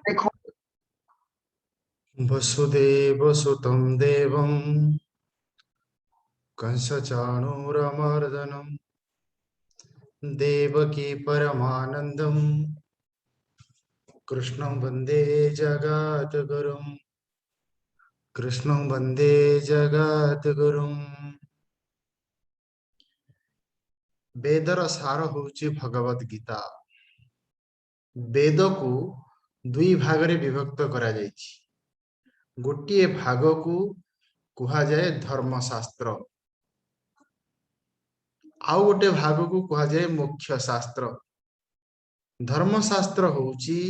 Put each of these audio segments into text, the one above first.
देखो वसुदेवसुतं देवं कंसचाणूरमर्दनं देवकी परमानन्दं कृष्णं वन्दे जगद्गुरुं कृष्णं वन्दे जगद्गुरुं। वेदर सार होउची भगवत गीता। वेद को दुई भाग रे विभक्त करा जायछि। गोटिए भाग को कुहा जाए धर्मशास्त्र, आउ गोटे भाग को कुहा जाए मोक्ष शास्त्र। धर्मशास्त्र होउची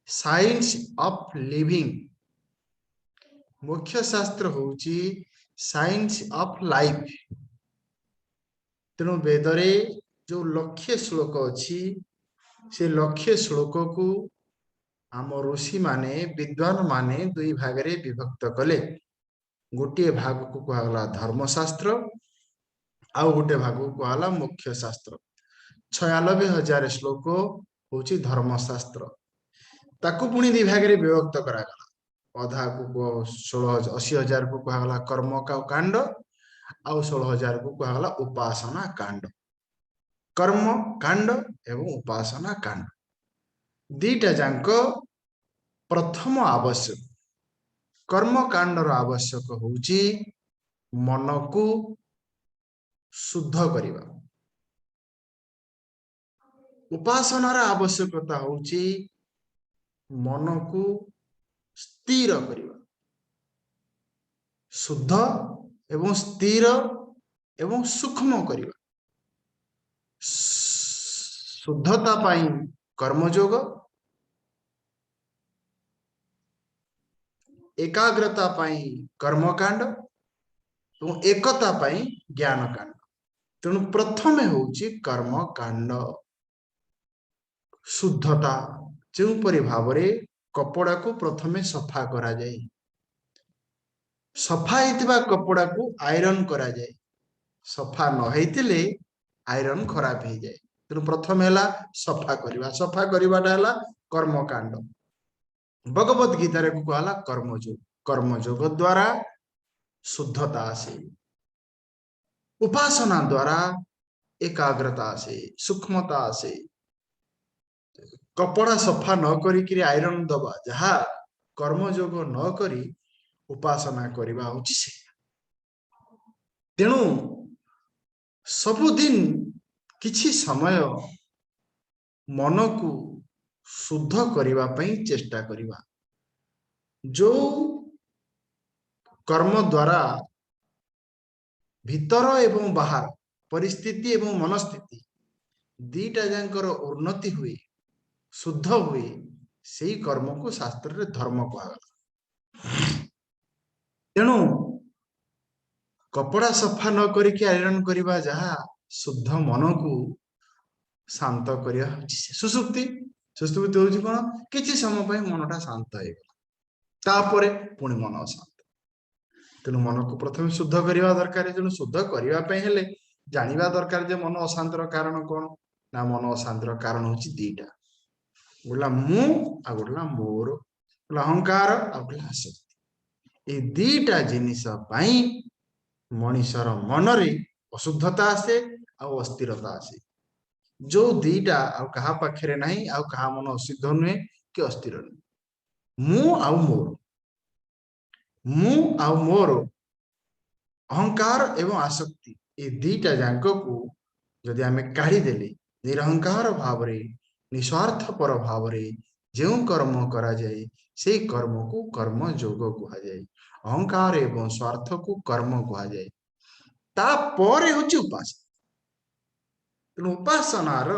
साइंस ऑफ लिविंग, मोक्ष शास्त्र होउची साइंस ऑफ लाइफ। तेणु वेदरे जो लक्ष्य श्लोक अच्छी से लक्ष्य श्लोक को आम ऋषि माने विद्वान माने दुई भाग रे विभक्त कले। गोटे भाग को कहला धर्मशास्त्र, आउ गोटे भाग को कहला मोक्ष शास्त्र। 96,000 श्लोक होची धर्मशास्त्र। ताकू पुणी दी भाग रे विभक्त करागला। अधा को 80,000 को कहला कर्म का कांड, आउ 16,000 को कहला उपासना कांड। कर्म कांड एवं उपासना कांड दीटा जांक प्रथम आवश्यक। कर्म कांडर आवश्यक होउची मन को शुद्ध करिबा। उपासनार आवश्यकता होउची मन को स्थिर करिबा। शुद्ध एवं स्थिर एवं सूक्ष्म करिबा। शुद्धता पाई कर्मयोग, एकाग्रता पाई कर्मकांड और एकता पाई ज्ञान कांड। तेणु प्रथम होउची कर्मकांड। शुद्धता जो परि भावरे कपड़ा को प्रथमे सफा करा जाए। सफा हितबा कपड़ा को आयरन करा जाए। सफा न हेतिले आयरन खराब हो जाए। तेणु प्रथम हैला सफा करिबा। सफा करिबाटा हैला कर्मकांड। भगवत गीता को कहला कर्मयोग। कर्मयोग द्वारा शुद्धता आसे। उपासना द्वारा एकाग्रता आसे, सूक्ष्मता आसे। कपड़ा सफा न करी आयरन दबा जहा कर्मयोग न करी उपासना करिबा होची से। तेणु सबुदिन किछि समय मन को शुद्ध करिबा पई चेष्टा करिबा। जो कर्म द्वारा भीतर एवं बाहर परिस्थिति एवं मनस्थिति दीटा जांकर उन्नति हुए, शुद्ध हुए, सेही कर्म को शास्त्र रे धर्म कहला। तेणु कपड़ा सफा न करिके आयरन करिबा जहा शुद्ध मन को शांत करिया सुसुप्ति। सुसुप्ति होउची कोन किछि समय पई मनटा शांत हे तापरे पुणी मन अशांत। तेणु मन को प्रथम शुद्ध करिबा दरकार। तेणु शुद्ध करिबा पई हेले जानिबा दरकार जे मन अशांतर कारण कोन ना। मन अशांतर कारण होची दीटा। गोला मु आ गोला मोर, गोला अहंकार आ गोला आसक्ति। ए दीटा जिनिस पई मनीषर मन रे अशुद्धता आसे आ अस्थिरता आसे। जो दीटा आ कहा पाखरे नहीं आ कहा मन असिद्ध नुहे कि अस्थिर नुहे। मु आ मोर, मु आ मोर अहंकार एवं आसक्ति ए दीटा जांक को जदि आमे काढ़ी देले निरहंकार भाव रे निस्वार्थ पर भाव रे जो कर्म करा जाए से कर्म को कर्म योग कहा जाए। अहंकार एवं स्वार्थ को कर्म कहा जाए। तापर होची उपासना। तेणु उपासनार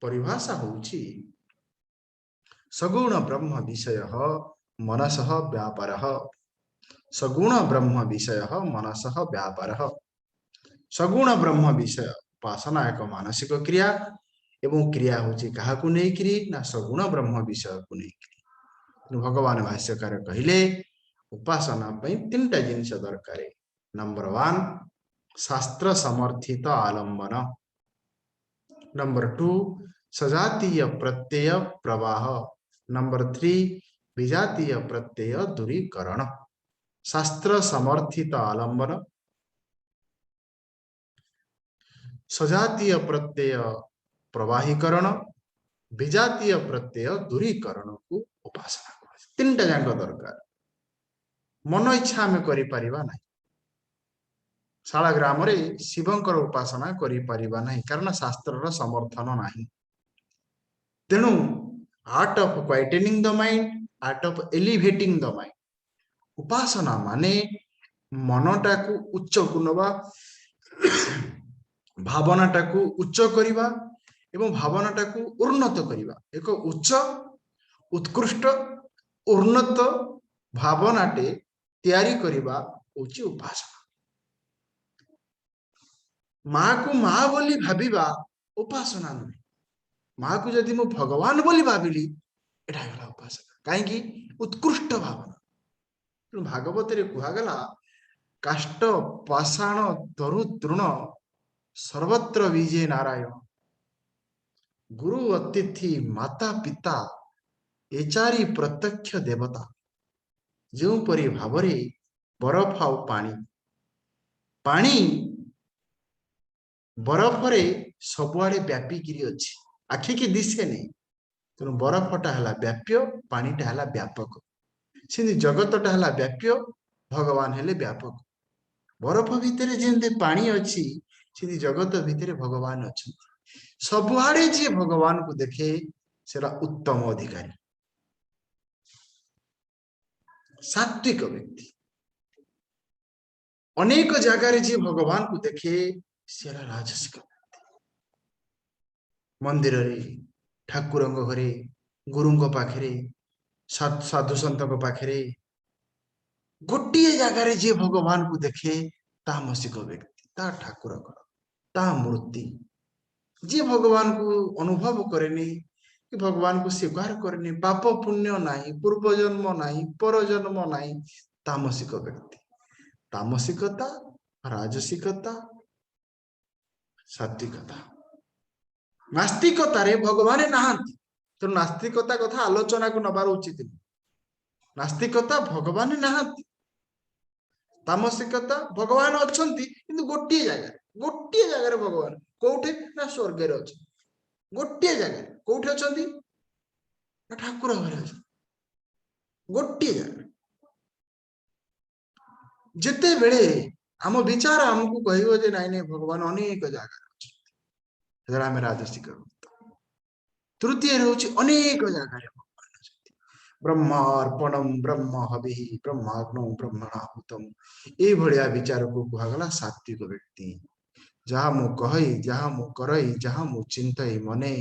परिभाषा होची सगुण ब्रह्म विषय मनस व्यापार। सगुण ब्रह्म विषय मनस व्यापार। सगुण ब्रह्म विषय उपासना एक मानसिक क्रिया एवं क्रिया होची कहा को नहीं करी ना सगुण ब्रह्म विषय को नहीं करी। भगवान भाष्यकार कहले उपासना पई तीनटा जिनिस दरकार। नंबर 1 शास्त्र समर्थित आलंबन। नंबर 2 सजातीय प्रत्यय प्रवाह। नंबर 3 विजातीय प्रत्यय दूरीकरण शास्त्र समर्थित आलंबन सजातीय प्रत्यय प्रवाहीकरण विजातीय प्रत्यय दूरीकरण को उपासना तीन टा जाक दरकार मन इच्छा आम कर शाला ग्राम शिवंकर उपासना करें कारण शास्त्र समर्थन नहीं तेणु art of quietening the mind art of elevating the mind उपासना माने मनटा को उच्च को नवा भावनाटा को उच्च करवा एवं भावनाटा को उन्नत करवा एक उच्च उत्कृष्ट उन्नत भावनाटे तैयारी करवा होची उपासना माँ को माँ बोली भाविबा उपासना नुहे माँ को जदि मु भगवान बोली भाविली एटा गला उपासना कहीं उत्कृष्ट भावना भागवत रे कहगला काष्ट पाषाण तरु तृण सर्वत्र विजय नारायण गुरु अतिथि माता पिता एचारी प्रत्यक्ष देवता जो परी भावरे बरफ आउ पानी पानी बरफ रे सबुआड़े व्यापिकी अच्छी आखि की दिशे नहीं तेणु बरफटा है व्याप्य पानीटा है व्यापक से जगतटा है व्याप्य भगवान हेले व्यापक बरफ भितर जमी पानी अच्छी से जगत भितर भगवान अच्छा सबुआड़े जी भगवान को देखे सेरा उत्तम अधिकारी सात्विक व्यक्ति अनेक जगार जी भगवान को देखे सेरा राजसिक मंदिर रे ठाकुर घरे गुरु पाखे साधु सत पाखे गोटे जगार जी भगवान को देखे तामसिक व्यक्ति ता ठाकुर ता मूर्ति जी भगवान को अनुभव करे कि भगवान को स्वीकार करे पाप पुण्य नहीं पूर्व जन्म नहीं पर जन्म नहीं तामसिक व्यक्ति तामसिकता राजसिकता सात्विकता नास्तिकतार भगवान नहांती तो नास्तिकता कथा आलोचना को नबार उचित नास्तिकता भगवान नहांती तामसिकता भगवान अच्छा किंतु गोटे जगह भगवान कौटे ना स्वर्ग अच्छा गोटे जगह कौटे अच्छा ना ठाकुर घरे अच्छा गोटे जगह जिते बेले आम विचार आमको कह नाई भगवान अनेक जगह आम राजसिक तृतीय हूँ अनेक जगह ब्रह्मार्पणम ब्रह्म हवि ब्रह्माग्नो ब्रह्मणाहुतम ये भलिया विचार को कहगला सात्विक व्यक्ति जहाँ मु कही जहाँ मु करई जहाँ मु चिंतई मने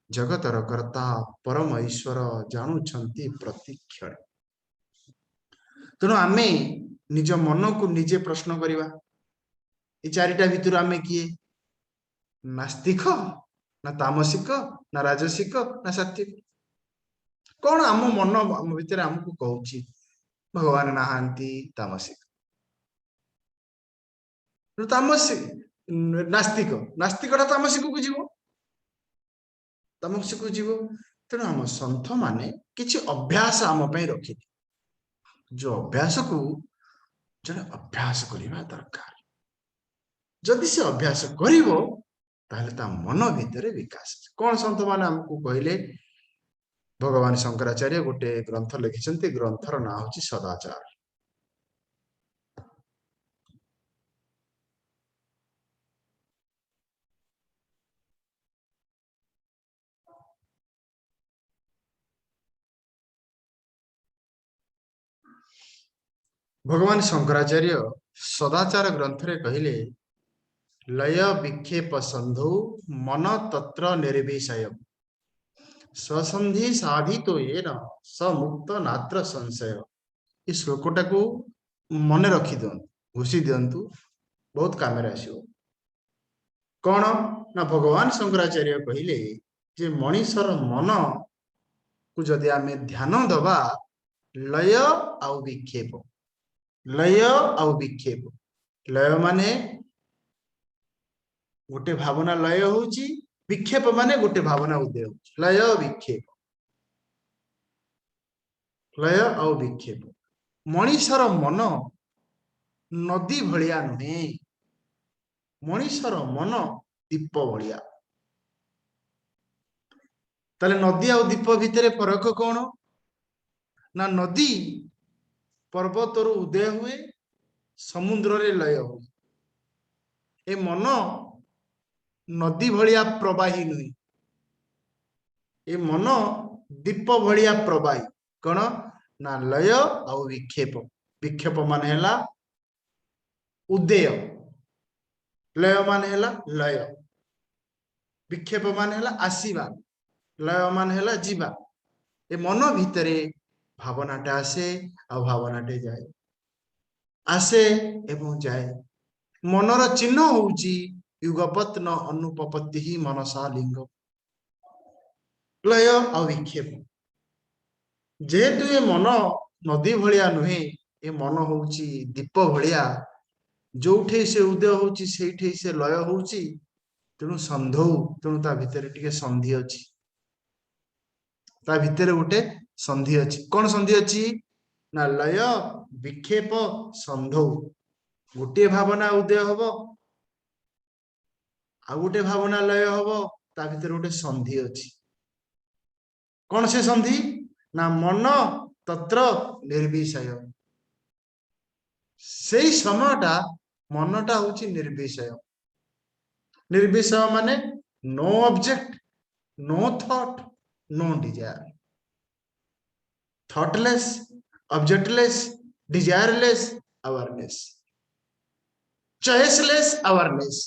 जगतर कर्ता परम ईश्वर जानुछंती प्रतिक्षण तेणु आमे निज मन को निजे प्रश्न करिवा ये चारिटा भितर आमे किए नास्तिक ना तामसिक ना राजसिक ना सात्विक कौन आम मन आम भितर आमको कहूँ भगवान नहांती तामसिक तामसिक नास्तिक नास्तिकटा तामसिक को जीव तामसिक को जीव तेणु आम सन्थ माने किछि अभ्यास आम पे रखी जो अभ्यास को जने अभ्यास करवा दरकार जदि से अभ्यास करिवो ताहले ता मन भितर विकास कौन सन्थ माने हमको कहले भगवान शंकराचार्य गोटे ग्रंथ लिखिछन्ति ग्रंथर ना होची सदाचार भगवान शंकराचार्य सदाचार ग्रंथ रे कहले लय विक्षेप संधौ मन तत्र निर्विषय ससंधि साधितो येन स मुक्त नात्र संशय ये श्लोकटा को मन रखी दिंतु घोषी दिंतु बहुत काम आसो कौन ना भगवान शंकराचार्य कहले जे मनीषर मन को जदि आमे ध्यान दबा लय आउ विक्षेप लय आउ विक्षेप लय माने गोटे भावना लय होची विक्षेप माने गोटे भावना उदय होची लय विक्षेप लय और विक्षेप मनीषर मन नदी भलिया नुहे मनीषर मन दीप भलिया ताले नदी और दीप भितर फरक कौन ना नदी पर्वत उदय हुए समुद्र रे लय हुए ए मन नदी भलिया प्रवाही नुहे ए मन दीप भलिया प्रवाही कौन ना लय और विक्षेप विक्षेप मान है उदय लय मान है लय विक्षेप मान है आसीबा लय मान है जीवा ए मन भितर भावनाटे आसे आ भावनाटे जाए आसे एवं जाए मनर चिन्ह होउची युगपत्न अनुपपत्ति ही मनसा लिंग लय आ विक्षेप जेहेतु ए मन नदी भलिया नुहे ए मन होउची दीप भलिया जोठे से उदय होउची सेठे से लय होउची तेणु संधौ तेणु ता भितर टिके संधि अछि ता भितर गोटे संधि अछि कोन संधि अछि ना लय विक्षेप संधौ गोटे भावना उदय हबो आ गोटे भावना लय हबो ता भितर गोटे संधि अछि कोन से संधि ना मन तत्र निर्विषय सेई समयटा मनटा होची निर्विषय निर्विषय माने no object no thought no desire thoughtless objectless desireless awareness choiceless awareness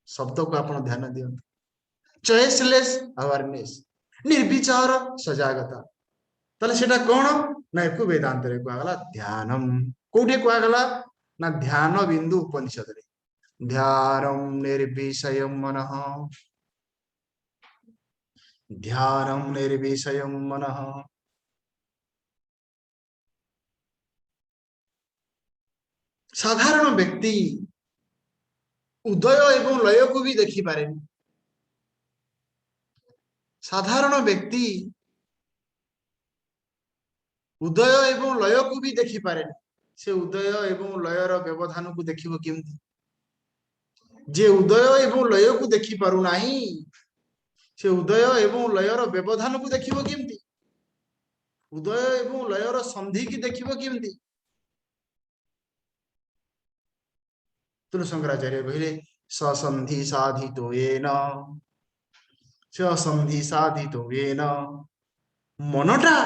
शब्द को आपण ध्यान दियंतु चॉइसलेस अवेयरनेस निर्विचार सजागता ताले सेटा कोन ना एको वेदांत रे कहला ध्यानम कोठे कहला ना ध्यान बिंदु उपनिषद रे ध्यानम निर्विषयम मनः ध्यानम निर्विषयम मनः साधारण व्यक्ति उदय एवं लय को भी देखि पारे साधारण व्यक्ति उदय एवं लय को भी देखि पारे से उदय एवं लयर व्यवधान को देखिबो केमती जे उदय एवं लय को देखि पारु नाही से उदय एवं लयर व्यवधान को देखिबो केमती उदय एवं लयर संधि की देखिबो केमती तुल शंकराचार्य कहले ससंधि साधितो येन ससंधि साधितो येन मनटा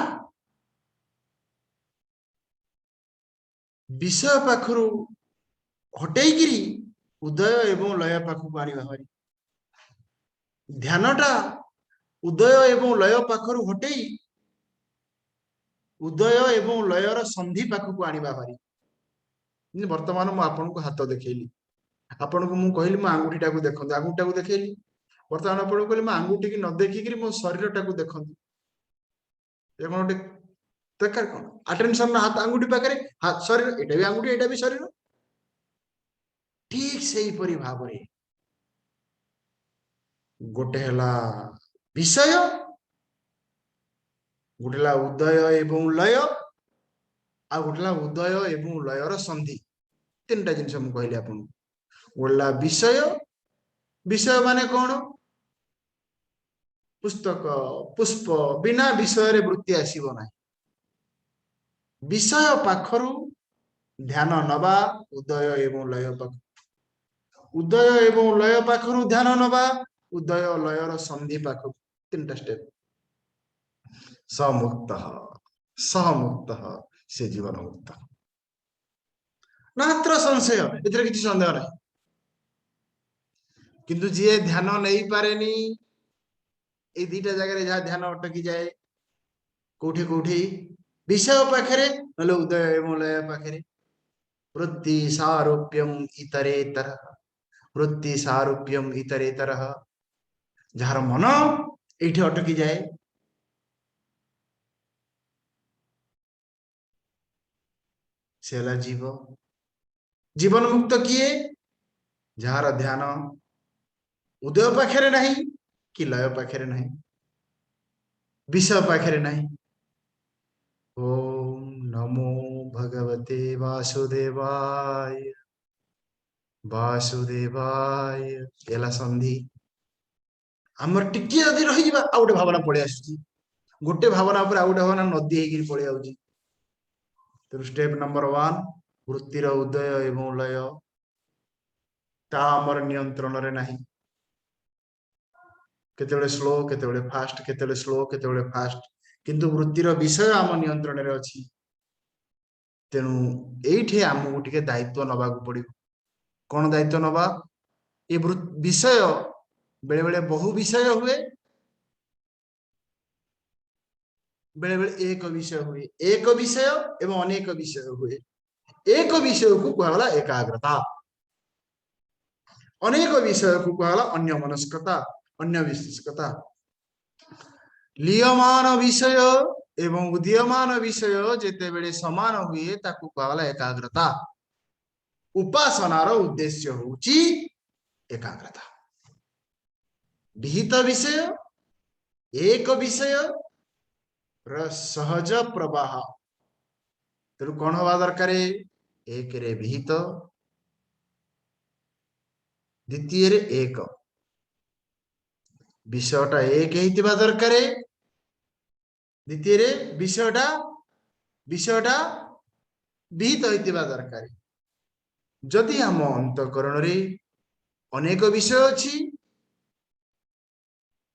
विषय पाखरु हटेगिरी उदय एवं लय पाखु आनी भारी ध्यानटा उदय एवं लय पाखरु हटेई उदय एवं लयर संधि पाखु आनिबा भारी वर्तमान मु आपन को हाथ देखैली आपन को मु कहली मु आंगुठीटा को देखंतु आंगुठीटा को देखैली वर्तमान आपन को कहली मु आंगुठी की न देखिकरी मो शरीरटा को देखंतु ए कोनटे तकर कोन अटेंशन ना हाथ आंगुठी पाखरे हाथ शरीर एटा भी शरीर ठीक सेही परि भाबरे गोटे हला विषय गोटेला उदय एवं लय आ गोटेला उदय एवं लयर संधि तीनटा जिनस मु कहली आपन गोला विषय विषय माने कौन पुस्तक पुष्प बिना विषय रे वृत्ति आसीबो ना विषय पाखरु ध्यान नबा उदय एवं लय पाख उदय एवं लय पाखरु ध्यान नबा उदय लयर संधि पाखरु तीनटा स्टेप समुक्त से जीवन मुक्त मात्र संशय एथरे किछि संदेह नाही किंतु जे ध्यान नहीं पारेनी ए दीटा जगह रे जहा ध्यान अटकी जाए कोठी कोठी विषय पाखरे नले उदय एवं लय पाखरे वृत्ति सारूप्यम इतरेतर वृत्ति सारूप्यम इतरेतर जार मन एठी अटकी जाए सेला जीव जीवन मुक्त किए जार ध्यान उदय पाखरे नहीं कि लय पाखरे नहीं विषय पाखरे नहीं ओम नमो भगवते वासुदेवाय वासुदेवाय एला संधि आमर टिके यदि रही आ गोटे भावना पड़े आसुची गोटे भावना पर आ गोटे भावना नदी होकर पड़े आउची तो स्टेप नंबर 1 वृत्तिर उदय एवं लय ता आमर नियंत्रण रे नाही केतेबेले स्लो केतेबेले फास्ट केतेबेले स्लो केतेबेले फास्ट किंतु वृत्तिर विषय आम नियंत्रण रे अछि तेणु एठी आमको टिके दायित्व नबाक पड़िबो कोन दायित्व नबा ये विषय बेले बेले बहु विषय हुए बेले बेले एक विषय हुए एक विषय एवं अनेक विषय हुए एक विषय को कहला एकाग्रता अनेक विषय को कहला अन्य मनस्कता अन्य विशेषकता लीयमान विषय एवं उदीयमान विषय जेते बेले समान हुए ताकू कहला एकाग्रता उपासनार उद्देश्य होची एकाग्रता विहित विषय एक विषय र सहज प्रवाह तेणु कौन हवा दरकार एक रे विहित द्वितीय रे एक विषयटा एक हेतिबा दरकार द्वितीय रे विषयटा विहित हेतिबा दरकार जदि आम अंतकरण रे अनेक विषय अछि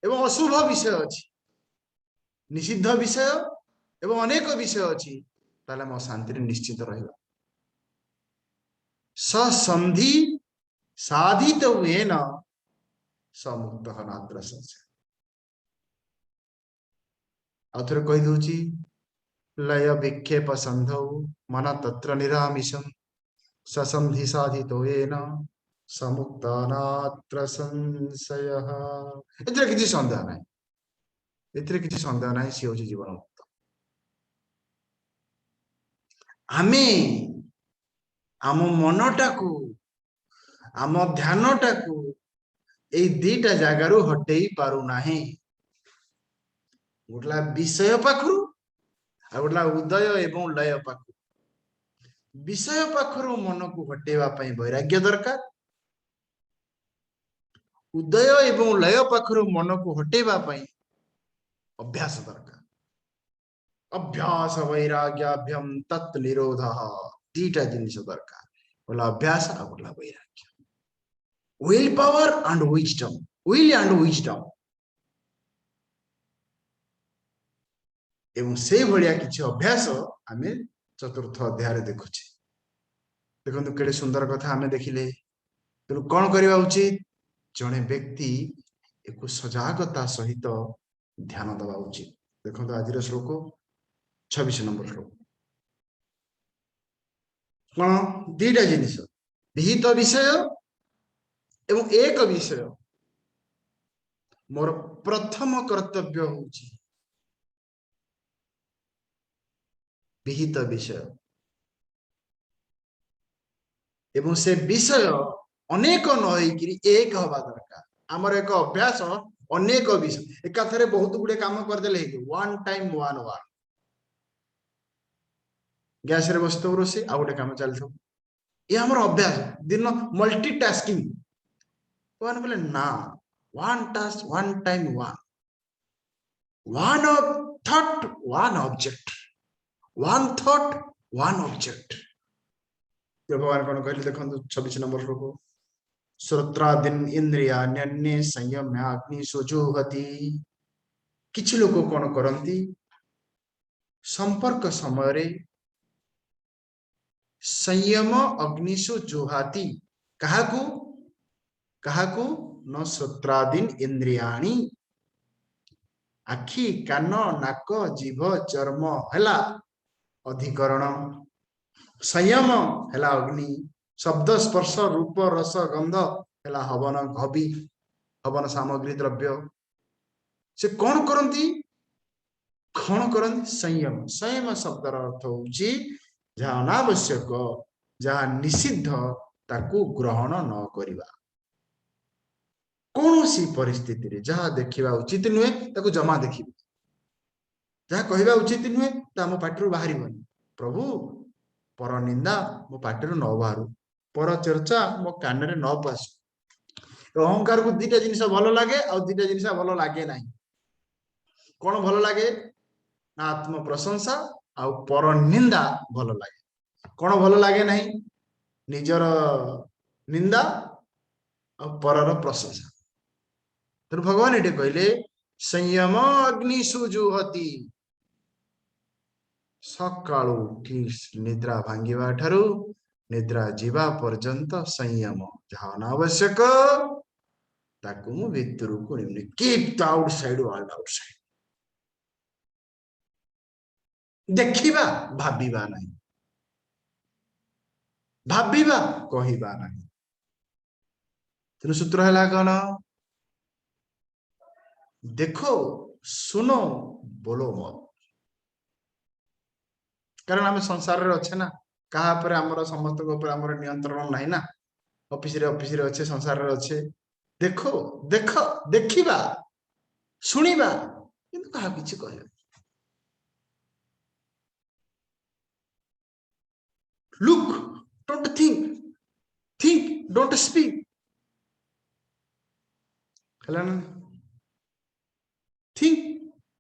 एवं अशुभ विषय अछि निषिद्ध विषय एवं अनेक विषय अछि ताले म शांति निश्चित रहिबा ससंधि साधित हुए न समुक्त नात्र संशय आउथरे कहि दोची लय विक्षेप संधौ मन तत्र निरामिषम ससंधि साधित हुए न समुक्त नात्र संशय एतरे किछि संदेह नाही एतरे किछि संदेह नाही सी होची जीवन मुक्त आमे आम मनटाकू आम ध्यानटाकू ए दीटा जगारू हटेई पारू नाही गोटला विषय पाखरु आ गोटला उदय एवं लय पाखरु विषय पाखरु मन को हटेवा पई वैराग्य दरकार उदय एवं लय पाखरु मन को हटेवा पई अभ्यास दरकार अभ्यास वैराग्याभ्यम तत् निरोध दीटा जिनिस दरकार बोला अभ्यास आ बोला वैराग्य will power and wisdom will and wisdom एवं से भलिया किछि अभ्यास आमे चतुर्थ अध्याय रे देखुछे देखंतु केडे सुंदर कथा आमे देखिले तेनु कोन करिवा उचित जने व्यक्ति एको सजागता सहित ध्यान दवा उचित देखंतु आजिर श्लोक 26 नंबर श्लोक कोन दीटा जिनिस विहित विषय एवं एक विषय मोर प्रथम कर्तव्य होची विहित विषय एवं से विषय अनेक नई एक हवा दरकार आमर एक अभ्यास अनेक विषय एकाथरे बहुत गुडे काम करदेले one time one one gas रे बसतो रोसे आ गोटे काम चलथो ये हमर अभ्यास दिन मल्टीटास्किंग वन बोले ना one task one time one thought one object one thought one object भगवान कौन कहले देखंतु 26 नंबर श्लोक श्रोत्रादीन इंद्रियान्य संयम्य अग्नि सुजुहति किछि लोक कौन करंती संपर्क समय रे संयम अग्निशु जुहाती काहाकू काहाकू न श्रोत्रादीन इंद्रियाणी आखि कान नाक जीभ चर्म हला अधिकरण संयम हला अग्नि शब्द स्पर्श रूप रस गंध हला हवन घबी हवन सामग्री द्रव्य से कौन करती संयम संयम शब्दर अर्थ होची जहाँ अनावश्यक जहाँ निषिद्ध ताकू ग्रहण न करिबा कौन सी परिस्थिति रे जहाँ देखिबा उचित नुहे ताकू जमा देखिबा जहाँ कहवा उचित नुहे ता मो पाटिरु बाहरिबनी। प्रभु पर निंदा मो पाटिरु न बाहरु, पर चर्चा मो कान रे न पसु। अहंकार को दुईटा जिनिस भल लगे आ दुईटा जिनिस भल लगे ना। कौन भल लगे ना आत्म प्रशंसा आ पर निंदा भल लगे। कौन भल लगे ना निजर निंदा और परर प्रशंसा। तेणु भगवान ये कहले संयम अग्नि सुजुहति। सकाळू उठी निद्रा भांगिबा ठारू निद्रा जीवा पर्यंत संयम जहाँ अनावश्यक ताकू मु भितर को निमने keep the outside world outside. देखिबा भाबिबा नहीं, भाबिबा कहिबा नहीं। तेणु सूत्र है कौन? देखो सुनो बोलो मत। कारण आम संसार रे अच्छे ना, कहा पर आमर समस्त आमर नियंत्रण नहीं ना। ऑफिस रे अच्छे, संसार रे अच्छे। देखो देख देखिबा सुनिबा किंतु कहा किछि कहबा। Look don't think, think don't speak. हला ना? Think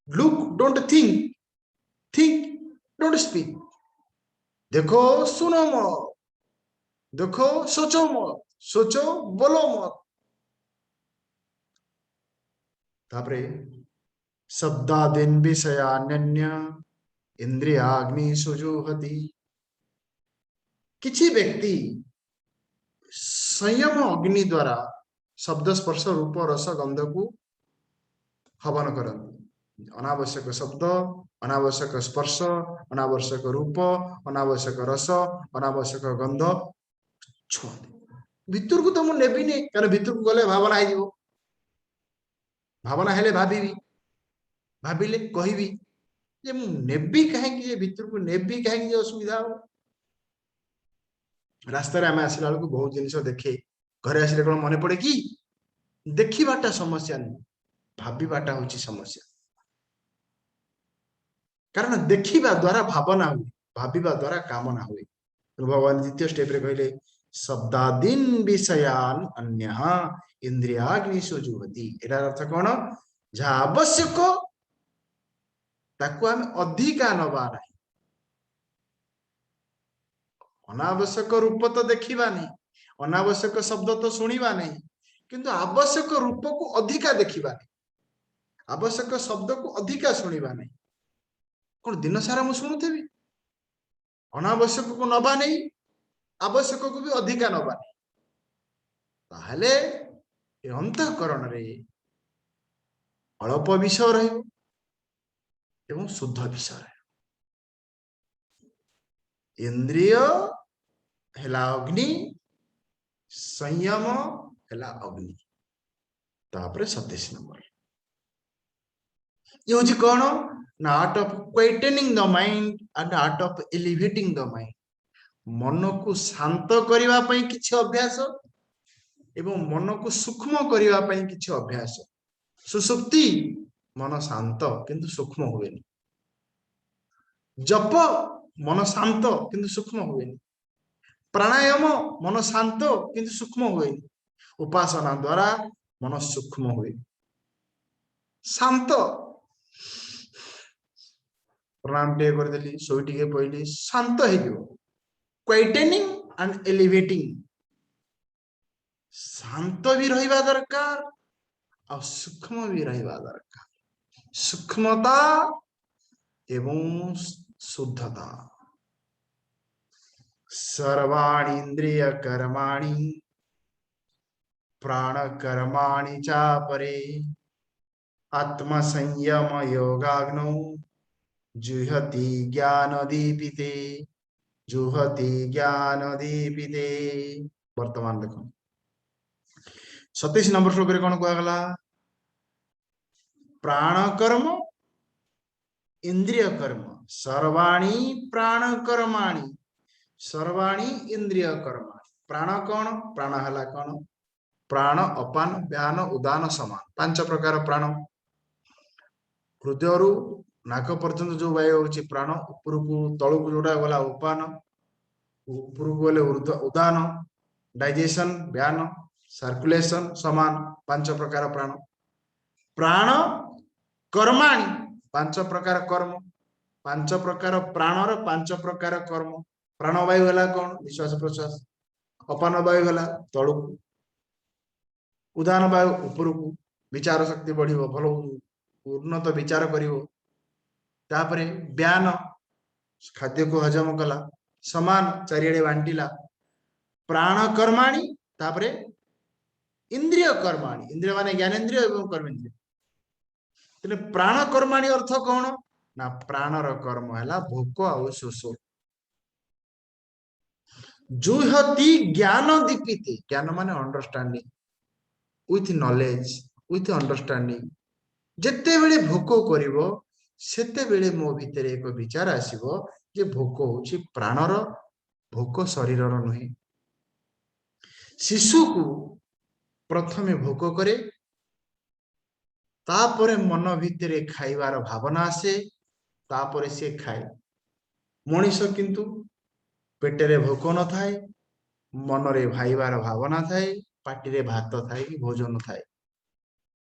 look don't think, think don't speak. देखो सुनो मत, देखो सोचो मत, सोचो बोलो मत। तापरे शब्दादीन विषयान्य इंद्रियाग्नि सुजुहति। किछि व्यक्ति संयम अग्नि द्वारा शब्द स्पर्श रूप रस गंध को हवन करती। अनावश्यक शब्द, अनावश्यक स्पर्श, अनावश्यक रूप, अनावश्यक रस, अनावश्यक गंध छुआते। भितर को तो मुझे नेबी नहीं, कारण भितर को गले भावना हो, भावना हेले भाभी, भाविले कहबी जे मु नेबी कहीं भितर को नेबी कहीं असुविधा हो। रास्तार आम आसला बेलू बहुत जिन देखे, घरे आसिले कौन मन पड़े कि देखा समस्या नहीं, भावाटा हूँ समस्या। कारण देखा द्वारा भावना हुए, भाविबा द्वारा कामना हुए। भगवान द्वितीय स्टेप रे कहले शब्दादीन विषयान अन्य इंद्रियाग्नि सुजुहति। एटार अर्थ कौन? जहाँ आवश्यक ताकू आम अधिका नबा नहीं। अनावश्यक रूप तो देखा नहीं, अनावश्यक शब्द तो शुणा नहीं, किंतु आवश्यक रूप को अधिका देखा नहीं, आवश्यक शब्द को अधिका शुणा नहीं। कौन दिन सारा मुझे शुणुथी? अनावश्यक को नबा नहीं, आवश्यक को भी अधिका नबा नहीं। ताहले अंतःकरण रे अल्प विषय रहिबो एवं शुद्ध विषय। इंद्रिय हेला अग्नि, संयम हेला अग्नि। तापरे 27 नंबर ये हूँ कौन ना art of quietening the mind and art of elevating the mind. मन को शांत करबा पई किछि अभ्यास एवं मन को सूक्ष्म करबा पई किछि अभ्यास। सुसुप्ति मन शांत किंतु सूक्ष्म हुएनी। जप मन शांत किंतु सूक्ष्म हुएनी। प्राणायाम मन शांत किंतु सूक्ष्म हुएनी। उपासना द्वारा मन सूक्ष्म हुए, शांत। प्रणाम टे करदेली, सोई टिके पइली, शांत हे जो क्वाइटेनिंग एंड एलिवेटिंग। शांत भी रहिबा दरकार और सूक्ष्म भी रहिबा दरकार। सूक्ष्मता एवं शुद्धता। सर्वाणि इंद्रिय कर्माणि प्राण कर्माणि चापरे आत्म संयम योगाग्नौ जुहति ज्ञान दीपिते, जुहति ज्ञान दीपिते। वर्तमान देखो 27 नंबर श्लोक रे कौन कहगला? प्राण कर्म इंद्रिय कर्म सर्वाणी प्राण कर्माणि, सर्वाणी इंद्रिय कर्माणि। प्राण कौन? प्राण हला कौन? प्राण अपान व्यान उदान समान 5 प्रकार प्राण। हृदय नाक पर्यंत जो वायु होची प्राण उपरकू तळकू जोडा गला उपान उपरकू गले उदान डाइजेशन व्यान सर्कुलेशन समान पांच प्रकार प्राण प्राण कर्माणि पांच प्रकार कर्म पांच प्रकार प्राणर पांच प्रकार कर्म प्राणवायु है कौन निश्वास प्रश्वास अपान वायु है तलू उदान वायु उपरकू विचार शक्ति बढ़ भल उन्नत विचार कर व्यान खाद्य को हजम कला समान चारिड़े बांटिला प्राण कर्माणी तापरे इंद्रिय कर्माणी इंद्रिय माने ज्ञानेन्द्रिय एवं कर्मेन्द्रिय तेने प्राण कर्माणी अर्थ कौन ना प्राणर कर्म है भोक आउ शोष जुहति ज्ञान दीपिते ज्ञान माने understanding with knowledge with understanding जिते बेले भोक करिवो सेते बेले मो भितर एक विचार आसीबो जे भोक होची प्राणर भोक शरीरर नुहे शिशु को प्रथमे भोक करे तापरे मन भितर खाइबार भावना आसे तापरे से खाए मनीष किंतु पेटरे भोक न थाए मनरे भाइबार भावना थाए पाटिरे भात थाए कि भोजन थाए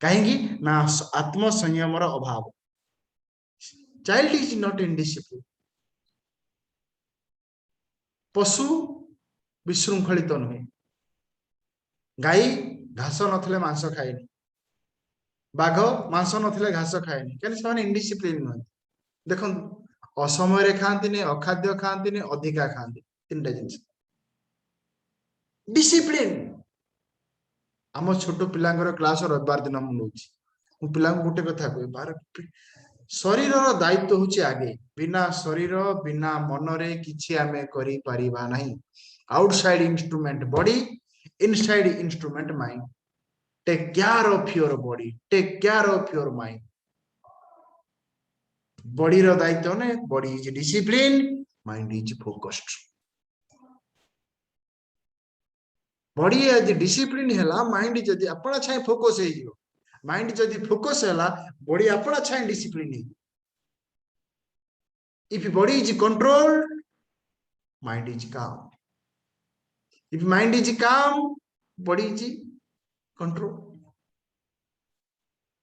कहीं ना आत्म संयमर अभाव child is not in discipline पशु विशृंखलित नुहे गाई घास नथले मांस खाएनी बाघ मांस नथले घास खाएनी कहीं से इनडिसिप्लिन नुहे देखो असमय खाती अखाद्य खाती अधिका खाती तीन जिन डिसिप्लिन आम छोट पिलांगर क्लास रविवार दिन मुझे पिला गोटे कथा कह बार शरीर दायित्व हूँ आगे बिना शरीर बिना मन रे किछि आमे करि परिबा नहीं outside instrument body inside instrument mind take care of your body take care of your mind body रो दायित्व ने body is discipline mind is focused body आज डिसिप्लिन हैला माइंड जदी अपना छाए फोकस हे जिवो माइंड जदी फोकस हैला बॉडी अपना छाए डिसिप्लिन हे if body is controlled mind is calm if mind is calm body is control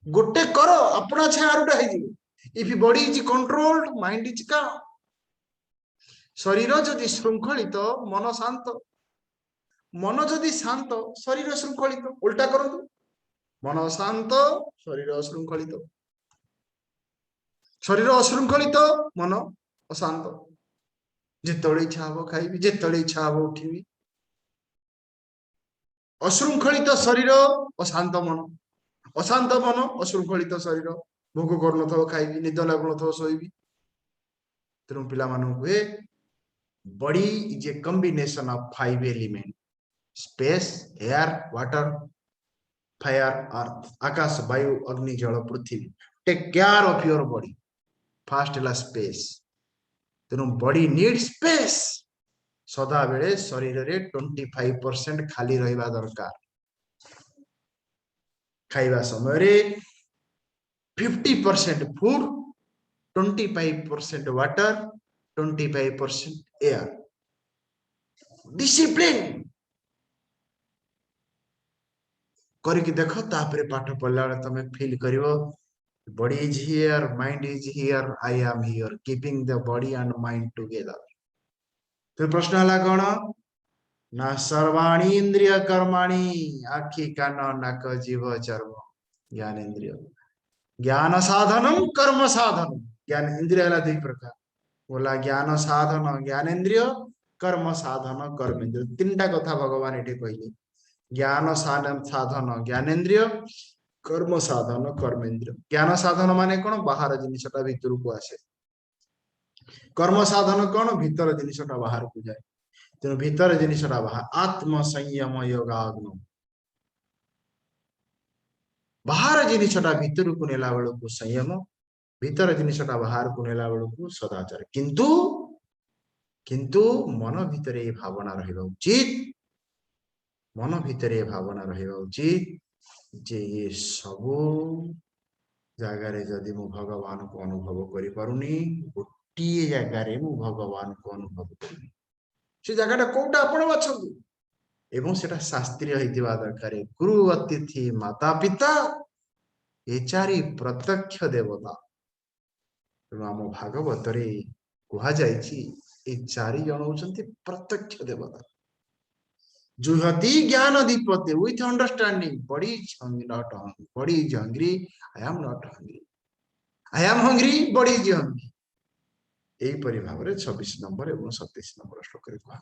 गोटे करो अपना छाए आरुटा हे जिवो if body is controlled mind is calm शरीर जदी श्रृंखलित मन शांत मन जदि शांत शरीर श्रृंखलित उल्टा करतु मन शांत शरीर अशृंखलित शरीर अशृंखलित मन अशांत जिते इच्छा हम खाइबी जिते इच्छा हम उठिबी अशृंखलित शरीर अशांत मन अशृंखलित शरीर भोग कर खाइबी निद लगुन शोइबी तेणु पिला हुए body is a combination of 5 element space air water fire earth आकाश वायु अग्नि जल पृथ्वी take care of your body fast है स्पेस तेणु बॉडी नीड स्पेस सदा बेले शरीर रे 25% खाली रहिबा दरकार खाइबा समय रे 50% फूड 25% वाटर 25% एयर डिसिप्लिन करके देख तापर पाठ पढ़ला तमें फील कर body is here mind is here I am here keeping the body and mind together तो प्रश्न है कौन ना सर्वाणी इंद्रिय कर्माणी आखि कान नाक जीव चर्म ज्ञान इंद्रिय ज्ञान साधनम कर्म साधन ज्ञान इंद्रिय है 2 प्रकार बोला ज्ञान साधन ज्ञानेन्द्रिय कर्म साधन कर्मेन्द्रिय 3टा कथा भगवान ये कहले ज्ञान साधन ज्ञानेन्द्रिय कर्म साधन कर्मेन्द्रिय ज्ञान साधन माने कौन बाहर जिनसटा भीतर को आसे कर्म साधन कौन भीतर जिनसटा बाहर को जाए तेणु भीतर जिनसटा बाहर आत्म संयम योगाग्न बाहर जिनसटा भीतर को नेला बेल को संयम भीतर जिनसटा बाहर को नेला बेल को सदाचार किंतु किंतु मन भीतर ये भावना रहिबा उचित मन भीतर भावना रहा उचित जे ये सब जगार जदि मु भगवान को अनुभव करि पारुनी गोटे जगार मु भगवान को अनुभव करुनी से जगह कोटा आपण अछंतु एवं सेटा शास्त्रीय होइतिबा दरकार गुरु अतिथि माता पिता ए चारि प्रत्यक्ष देवता तेणु आम भागवत रे कुहा जायछि ए चारि जण होचंती प्रत्यक्ष देवता जुहति ज्ञान दीपते विथ अंडरस्टैंडिंग बड़ी नॉट हंग्री बड़ी is hungry I am not hungry I am hungry बड़ी इज हंग्री एई परि भाव रे 26 नंबर एवं 27 नंबर श्लोक रे कुहा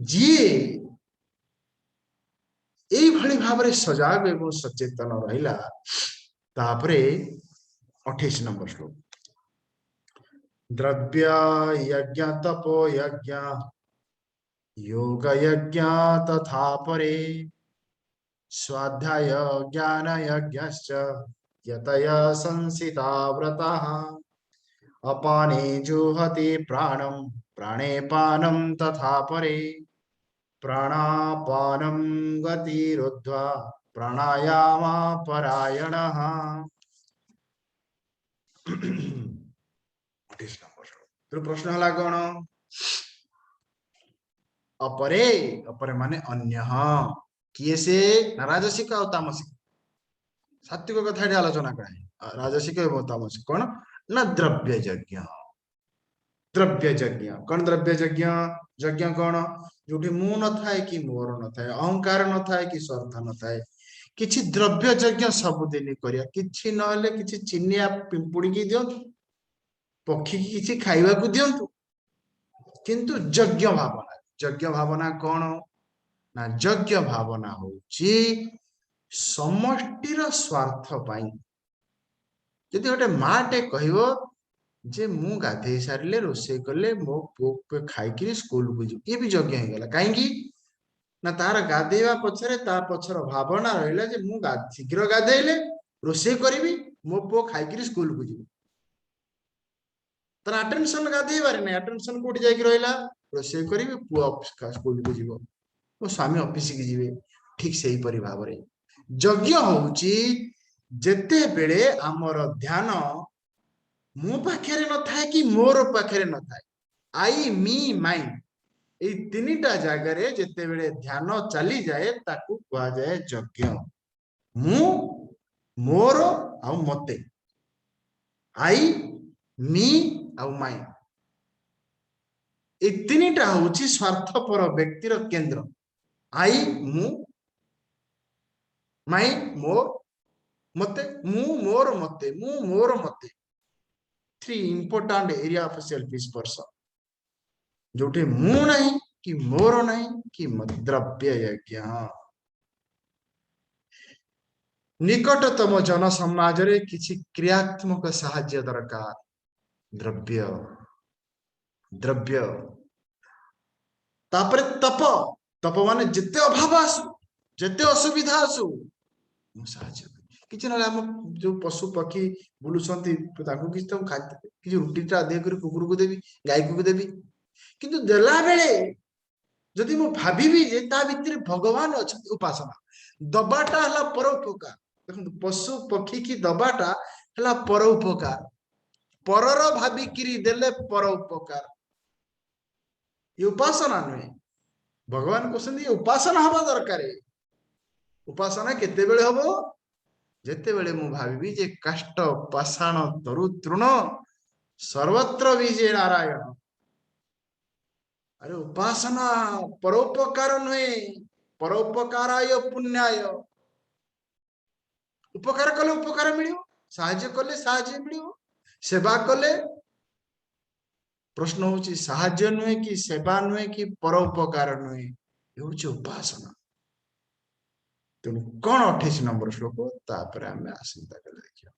जी एई भली भाव रे सजाग एवं सचेतन रहिला तापरे 28 नंबर श्लोक द्रव्य यज्ञ तपो यज्ञ योग यज्ञ तथा परे स्वाध्याय ज्ञान यज्ञश्च यतया संसिता व्रतः अपाने जुहति प्राणं प्राणे पानं तथा परे प्राणापानं गतिरुद्ध्वा प्राणायाम परायणः तो प्रश्न हला कोन अपरे अपरे माने अन्य किए से राजसिक और तामसिक सात्विक कथा आलोचना कराए राजसिक एवं तामसिक कौन ना द्रव्य यज्ञ कौन द्रव्य यज्ञ यज्ञ कौन जो मु न थाए कि मोर न थाए अहंकार न थाए कि स्वार्थ न थाए किछि द्रव्य यज्ञ सबुदिन करिया किछि नहले किछि चिनिया पिंपुड़ी की दियंतु पक्षी की किछि खाइबा को दियंतु किंतु यज्ञ भावना कौन ना यज्ञ भावना होची समष्टिर स्वार्थ पाई जदि गोटे माटे कहबो जे मु गाधे सारिले रोसे कले मो पो खाइकरी स्कूल को जी ये भी यज्ञ हो गला काहेकि ना तार गाधेवा पछरे ता पछर भावना रहला जे मु शीघ्र गाधेले रोसे करबी मो पो खाइकरी स्कूल को जी तार अटेंशन गाधेबार नै अटेंशन कोठी जाई रहला रोसे करबी पो स्कूल को जीवो मो स्वामी ऑफिस की जीवे ठीक सही परि भाव रे यज्ञ होची जेते बेले हमर ध्यान मो पाखरे न थाए कि मोर पाखरे न थाए आई मी माइंड ए तीनटा जगह रे जेते बेले ध्यान चली जाए ताकू कहा जाए यज्ञ मु मोर आ मते आई मी आ माइंड ए तीनटा होची स्वार्थपर व्यक्तिर केंद्र आई मु माई मोर मते मु मोर मते three important area of selfish person Jote मु नहीं कि मोर नहीं कि द्रव्य यज्ञ निकटतम जन समाज रे किछि क्रियात्मक सहाय्य दरकार द्रव्य द्रव्य तापरे तप माने जिते अभाव आसु जिते असुविधा आसु मु सहाय्य किछि न हम जो पशु पक्षी बुलुसंती ताकू किछि तो खाद्य किछि रुटीटा दे कर कुकुर को देबी गाय को देबी किंतु देला बेले जदि मु भाबिबी जे ता भितर भगवान अछि उपासना दबाटा हला परोपकार देखो पशु पक्षी की दबाटा हला परोपकार परर भाबी किरी देले परोपकार ये उपासना नुहे भगवान कहते उपासना हवा दरकार उपासना केते बेले हबो जेते बेले मु भाबिबी जे काष्ट पाषाण तरु तृण सर्वत्र विजय नारायण अरे उपासना परोपकार नुहे परोपकाराय पुण्याय उपकार कले उपकार मिलियो साहाय्य कले साहाय्य मिलियो सेवा कले प्रश्न होची साहाय्य नुहे कि सेवा नुहे कि परोपकार नुहे ये होची उपासना तेणु कौन 28 नंबर श्लोक तापर आमे आसंता कले देखियो।